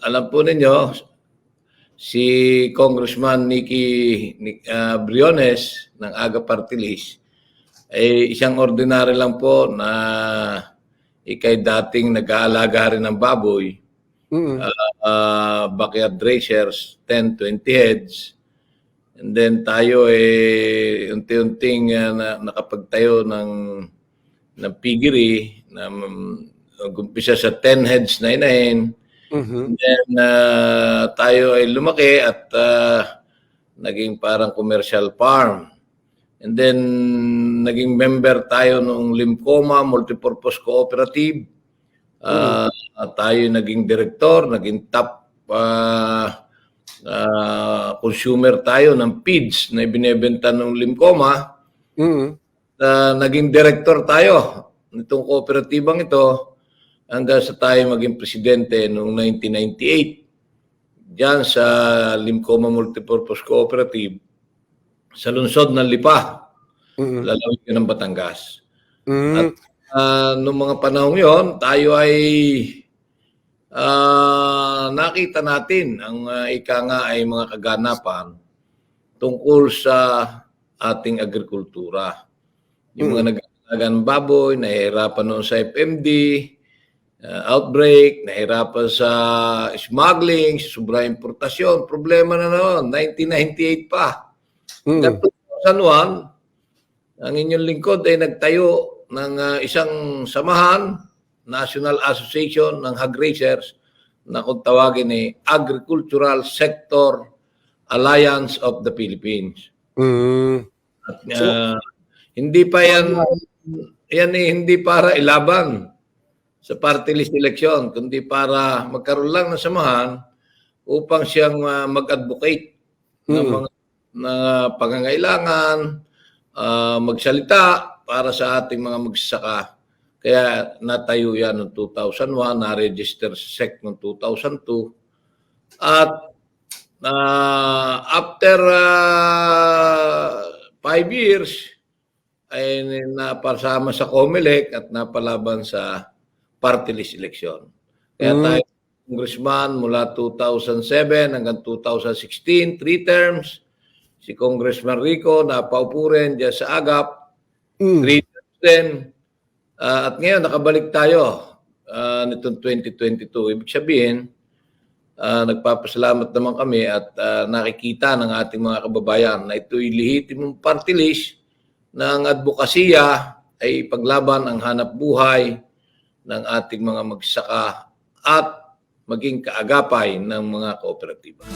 alam po ninyo, si Congressman Briones ng Aga Party List ay isang ordinary lang po na ikay dating nag-aalaga rin ng baboy, backyard racers, 10, 20 heads. And then tayo unti-unting nakapagtayo ng piggery na umpisa sa 10 heads na inahin. And then tayo ay lumaki at naging parang commercial farm. And then naging member tayo ng Limcoma Multipurpose Cooperative. Tayo naging director, naging top consumer tayo ng feeds na ibinebenta ng Limcoma. Naging director tayo nitong kooperatibang ito hanggang sa tayo maging presidente noong 1998 diyan sa Limcoma Multipurpose Cooperative sa lungsod ng Lipa, lalawigan ng Batangas. At noong mga panahon yon, tayo ay nakita natin ang ika nga ay mga kaganapan tungkol sa ating agrikultura. Yung mga nag-aalaga ng baboy, nahihirapan noon sa FMD, outbreak, nahihirapan sa smuggling, sobra importasyon. Problema na noon, 1998 pa. Hanggang 2001, ang inyong lingkod ay nagtayo ng isang samahan, National Association ng Hog Raisers, na kung tawagin ay Agricultural Sector Alliance of the Philippines. At hindi pa hindi para ilaban sa party list election, kundi para magkaroon lang ng samahan upang siyang mag-advocate ng mga pangangailangan, magsalita para sa ating mga magsasaka. Kaya natayo yan noong 2001, na-register sa SEC noong 2002. At after 5 years, ay napasama sa COMELEC at napalaban sa party list election. Kaya tayo, congressman, mula 2007 hanggang 2016, 3 terms. Si Congressman Rico, napaupo rin dyan sa AGAP, 3 terms din. At ngayon, nakabalik tayo nitong 2022. Ibig sabihin, nagpapasalamat naman kami at nakikita ng ating mga kababayan na ito'y lehitimong party list ng advokasya ay paglaban ang hanap buhay ng ating mga magsaka at maging kaagapay ng mga kooperatiba.